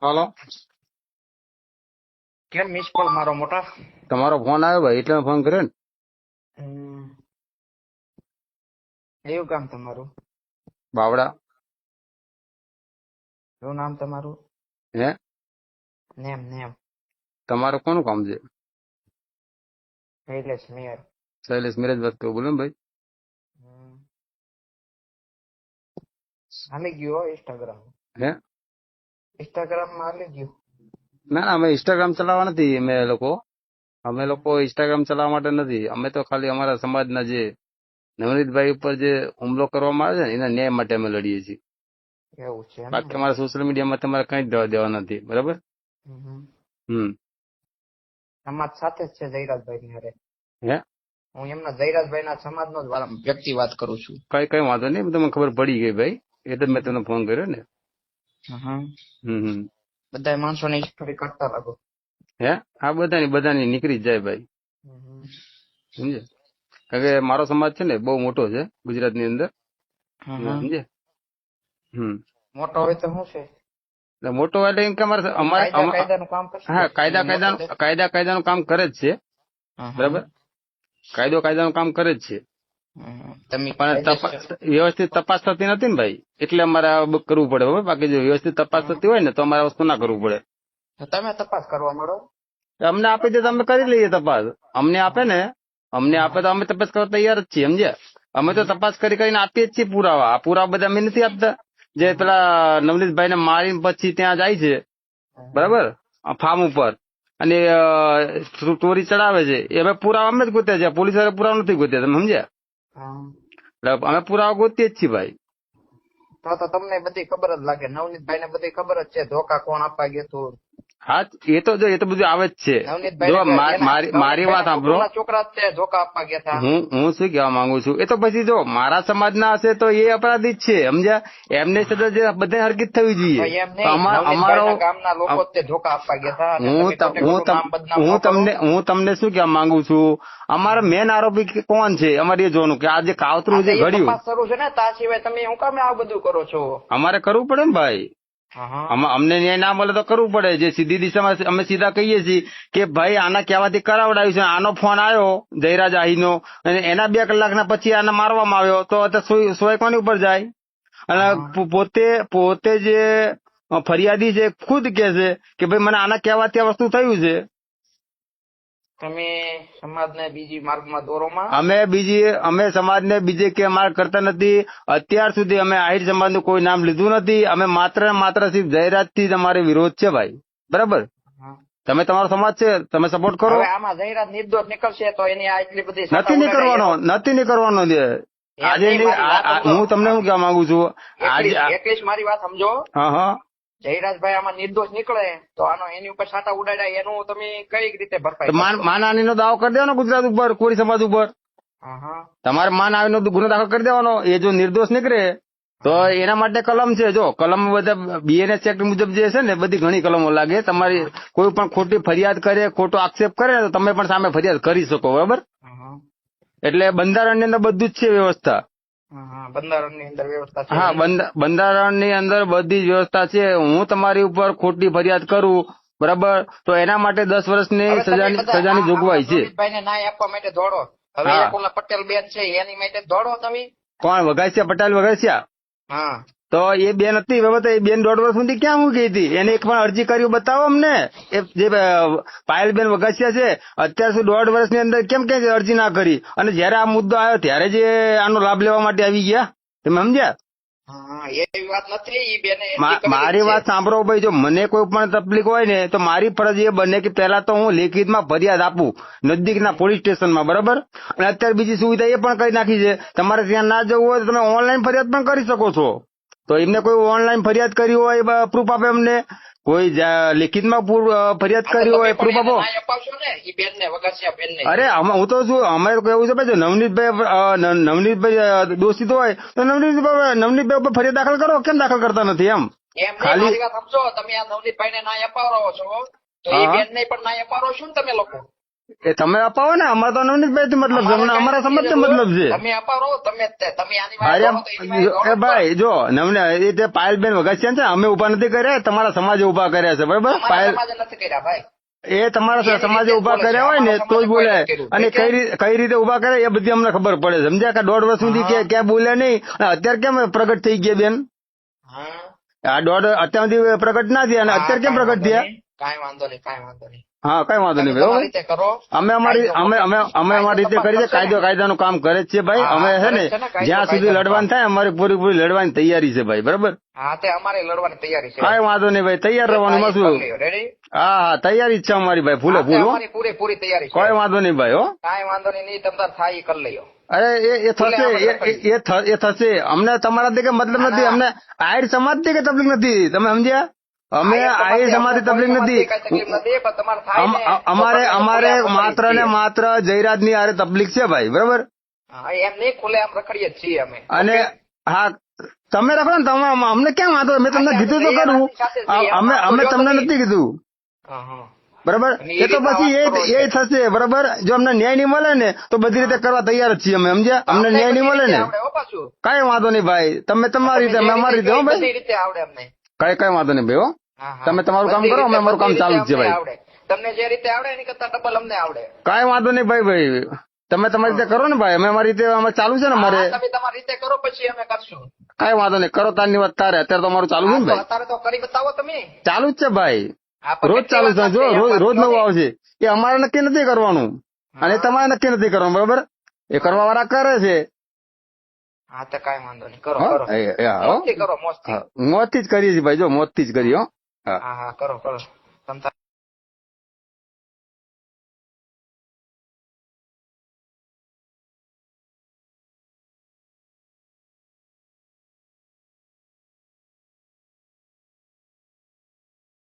હાલો, કેમ miss call મારો મોટા? તમારો ફોન આવ્યો ભાઈ એટલે મેં ફોન કર્યો ને. એવું કામ તમારું? બાવડા. શું નામ તમારું? હે, નેમ નેમ તમારું કોનું કામ છે? શૈલેષ મેયર. શૈલેષ મિરેજ વાત કરું, બોલો ને ભાઈ. હાલી ગયું હો ઇન્સ્ટાગ્રામ. હે, ઇન્સ્ટાગ્રામ માં હાલી ગયું. ના ના, અમે ઇન્સ્ટાગ્રામ ચલાવવા નથી. અમે લોકો ઇન્સ્ટાગ્રામ ચલાવવા માટે નથી. અમે તો ખાલી અમારા સમાજના જે નવનીતભાઈ ઉપર જે હુમલો કરવામાં આવે છે ને એના ન્યાય માટે અમે લડીએ છીએ. એવું છે એમ ને? બાકી અમારા સોશિયલ મીડિયામાં તમારે કઈ જ દેવા નથી, બરાબર. સમાજ સાથે જ છે જયરાજભાઈ ની હારે. હે, હું એમના જયરાજભાઈ ના સમાજ નો વ્યક્તિ વાત કરું છું. કઈ વાંધો નહીં, તમને ખબર પડી ગઈ ભાઈ એટલે જ મેં તમને ફોન કર્યો ને. બધા માણસો ની સ્ટોરી કરતા લાગો. હે, આ બધાની નીકળી જ જાય ભાઈ, સમજે. કારણ કે મારો સમાજ છે ને બહુ મોટો છે ગુજરાતની અંદર, સમજે. મોટો હોય તો શું છે? એટલે મોટો એટલે એમ કે અમારે કાયદાનું કામ કરશે. હા, કાયદાનું કામ કરે જ છે, બરાબર. કાયદાનું કામ કરે જ છે, તમે પણ વ્યવસ્થિત તપાસ થતી નથી ને ભાઈ, એટલે અમારે કરવું પડે. બરાબર. બાકી જો વ્યવસ્થિત તપાસ થતી હોય ને તો અમારે વસ્તુ ના કરવું પડે. તમે તપાસ કરવા માંડો. અમને આપી દે તો અમે કરી લઈએ તપાસ. અમને આપે તો અમે તપાસ કરવા તૈયાર જ છીએ, સમજ્યા. અમે તો તપાસ કરીને આપીએ જ છીએ પુરાવા. આ પુરાવા બધા અમે નથી આપતા. જે પેલા નવનીતભાઈ ને મારીને પછી ત્યાં જાય છે, બરાબર, ફાર્મ ઉપર, અને સ્ટોરી ચડાવે છે, એ અમે પુરાવા અમે જ ગોત્યા છે. પોલીસ વાળા પુરાવા નથી ગોત્યા, તમે સમજ્યા. એટલે અમે પુરાવા ગોતીએ જ છીએ ભાઈ. તો તમને બધી ખબર જ લાગે. નવનીતભાઈ ને બધી ખબર જ છે ધોકા કોણ આપવા ગયું હતું. હા, એ તો બધું આવે જ છે. જો મારી વાત સાંભળો, છોકરા ધોકા આપવા ગયા હતા. હું શું કહેવા માંગુ છું, એ તો પછી જો મારા સમાજના હશે તો એ અપરાધી જ છે, સમજ્યા. એમને સજા જે બધે હરકિત થવી જોઈએ. અમારો ગામના લોકો ધોકા આપવા ગયા હતા. હું તમને શું કહેવા માંગુ છું, અમારો મેન આરોપી કોણ છે અમારે એ જોવાનું કે આ જે કાવતરું જે ઘડ્યું શરૂ છે ને, તા સિવાય તમે શું કામ આ બધું કરો છો? અમારે કરવું પડે ને ભાઈ. અમને ન્યાય ના મળે તો કરવું પડે. જે સીધી દિશામાં અમે સીધા કહીએ છીએ કે ભાઈ આના કહેવાથી કરાવડાવ્યું છે. આનો ફોન આવ્યો જયરાજ આહીનો, અને એના 2 કલાકના પછી આને મારવામાં આવ્યો તો સોય કોની ઉપર જાય? અને પોતે જે ફરિયાદી છે ખુદ કે છે કે ભાઈ મને આના કહેવાથી આ વસ્તુ થયું છે. તમે સમાજને બીજી માર્ગમાં દોરોમાં? અમે સમાજને બીજે કે માર્ગ કરતા નથી. અત્યાર સુધી અમે આહિર સમાજનું કોઈ નામ લીધું નથી. અમે માત્ર સિર્ફ જયરાજથી જ અમારે વિરોધ છે ભાઈ, બરાબર. તમે તમારો સમાજ છે, તમે સપોર્ટ કરો. આમાં જયરાજ નિર્દોષ નીકળશે તો એની આટલી બધી નથી નીકળવાનો. આજે હું તમને શું કહેવા માંગુ છું, એટલી મારી વાત સમજો. હા, જયરાજભાઈ આમાં નિર્દોષ નીકળે તો આનો એની ઉપર છાંટા ઉડાડ્યા, એનું તમે કઈ રીતે ભરપાઈ? માનહાનિનો દાવો કરી દેવાનો ગુજરાત ઉપર, કોળી સમાજ ઉપર. તમારે માનહાનિનો ગુનો દાખલ કરી દેવાનો. એ જો નિર્દોષ નીકળે તો એના માટે કલમ છે. જો કલમ બધા BNS એક્ટ મુજબ જે છે ને બધી ઘણી કલમો લાગે. તમારી કોઈ પણ ખોટી ફરિયાદ કરે, ખોટો આક્ષેપ કરે તો તમે પણ સામે ફરિયાદ કરી શકો, બરાબર. એટલે બંધારણની અંદર બધું જ છે વ્યવસ્થા. બંધારણની અંદર વ્યવસ્થા છે. હા, બંધારણની અંદર બધી જ વ્યવસ્થા છે. હું તમારી ઉપર ખોટી ફરિયાદ કરું, બરાબર, તો એના માટે 10 વર્ષની સજાની જોગવાઈ છે. ન્યાય આપવા માટે દોડો. હવે પટેલ બેન છે એની માટે દોડો તમે. કોણ વઘાસિયા? પટેલ વઘાસિયા? હા, તો એ બેન હતી, બરાબર. એ બેન 1.5 વર્ષ સુધી ક્યાં મૂકી હતી? એને એક પણ અરજી કર્યું બતાવો અમને. એ જે પાયલબેન વઘાસિયા છે અત્યાર સુધી 1.5 વર્ષની અંદર કેમ અરજી ના કરી? અને જયારે આ મુદ્દો આવ્યો ત્યારે જે આનો લાભ લેવા માટે આવી ગયા, તમે સમજ્યા? મારી વાત સાંભળો ભાઈ. જો મને કોઈ પણ તકલીફ હોય ને તો મારી ફરજ એ બને કે પેલા તો હું લેખિતમાં ફરિયાદ આપું નજદીકના પોલીસ સ્ટેશનમાં, બરાબર. અને અત્યારે બીજી સુવિધા એ પણ કરી નાખી છે, તમારે ત્યાં ના જવું હોય તો તમે ઓનલાઈન ફરિયાદ પણ કરી શકો છો. તો એમને કોઈ ઓનલાઈન ફરિયાદ કરી હોય પ્રૂફ આપે. અમને કોઈ લેખિતમાં ફરિયાદ કરી હોય પ્રૂફ આપો. અરે હું તો શું, અમારે કેવું છે ભાઈ, નવનીતભાઈ દોષિત હોય તો નવનીતભાઈ ઉપર ફરિયાદ દાખલ કરો. કેમ દાખલ કરતા નથી? એમ ખાલી સમજો તમે આ નવનીતભાઈ ને ના અપાવો છો તો એ બેન ને પણ ના અપાવો છો ને તમે લોકો. એ તમે અપાવો ને, અમારે તો નવનીતભાઈ થી મતલબ છે, અમને અમારા સમાજ થી મતલબ છે. તમે અપાવો તમે આની અરે વાત કરો તો એની વાત કરો એ ભાઈ જો નમને એ જે પાયલબેન વઘાસિયા છે ને, અમે ઉભા નથી કર્યા, તમારા સમાજે ઉભા કર્યા છે, બરાબર? અમારા પાયલ સમાજે નથી કર્યા ભાઈ. એ તમારા એની સમાજે રીતે ઉભા બોલે છે, કર્યા હોય ને અમારા તો જ સમાજે બોલે. કોઈ નથી કર્યું. અને ઠીક છે? કઈ રીતે ઉભા કરે એ બધી અમને ખબર પડે, સમજ્યા? કે 1.5 વર્ષ સુધી ક્યાં બોલ્યા નહીં, અને અત્યારે કેમ પ્રગટ થઈ ગયા બેન? હા આ અત્યાર સુધી પ્રગટ ના થયા, અને અત્યારે કેમ પ્રગટ થયા? કાંઈ વાંધો નહીં. હા કઈ વાંધો નહીં તમે તમારી ભાઈ. રીતે કરો. અમે અમારી રીતે કરી છે, કાયદાનું કામ કરે જ છે ભાઈ. હા, અમે છે ને કરે છે ને, કાયદો જ્યાં સુધી લડવાનું થાય અમારી પૂરી લડવાની તૈયારી છે ભાઈ, બરાબર? હા તે અમારે લડવાની તૈયારી છે. કઈ વાંધો નહીં ભાઈ, તૈયાર રહેવાનું માં શું. રેડી? હા તૈયારી જ છે અમારી ભાઈ, ફૂલે હા, તે ફૂલ. અમારી પૂરેપૂરી તૈયારી છે. કઈ વાંધો નહીં ભાઈ. હો કાંઈ વાંધો નહીં, તમતાર થાય ઈ કરી લઈયો. અરે એ થશે, એ થશે. અમને તમારાથી કે મતલબ નથી, અમને આહિર સમાજ થી કે તકલીફ નથી, તમે સમજ્યા? અમે આહિર સમાજ થી તકલીફ નથી. અમારે માત્ર ને માત્ર જયરાજ ની આરે તકલીફ છે ભાઈ, બરાબર? એમ નહીં, ખુલ્લે આમ રખડીએ જ છીએ અમે. અને હા તમે રાખો ને, તમે અમને ક્યાં વાંધો? મેં તમને કીધું તો કરું, અમે તમને નથી કીધું, બરાબર? એ તો પછી એ થશે, બરાબર? જો અમને ન્યાય નહીં મળે ને તો બધી રીતે કરવા તૈયાર જ છીએ અમે, સમજ્યા? અમને ન્યાય નહીં મળે ને કઈ વાંધો નહીં ભાઈ, તમે તમારી રીતે, અમે અમારી રીતે. હો ભાઈ કઈ વાંધો નહીં ભાઈ. હો તમે તમારું કામ કરો, અમે અમારું કામ ચાલુ જ છે ભાઈ. તમને જે રીતે આવડે એની કરતા ડબલ અમને આવડે. કઈ વાંધો નહીં ભાઈ. તમે તમારી રીતે કરો ને ભાઈ, અમે અમારી રીતે અમે ચાલુ છે ને અમારે. તમે તમારી રીતે કરો પછી અમે કરશું. કઈ વાંધો નહીં, કરો તારની વાત તારે. અત્યારે તો અમારું ચાલુ છે ને ભાઈ, અત્યારે તો કરી બતાવો તમે. ચાલુ જ છે ભાઈ, રોજ ચાલુ છે. જો રોજ નવું આવશે. એ અમારે નક્કી નથી કરવાનું અને તમારે નક્કી નથી કરવાનું, બરોબર? એ કરવા વાળા કરે છે. હા તો કઈ વાંધો નહીં, કરો મોજથી કરો. મોજથી જ કરીએ છીએ ભાઈ, જો મોજથી જ કરીએ. હા કરો.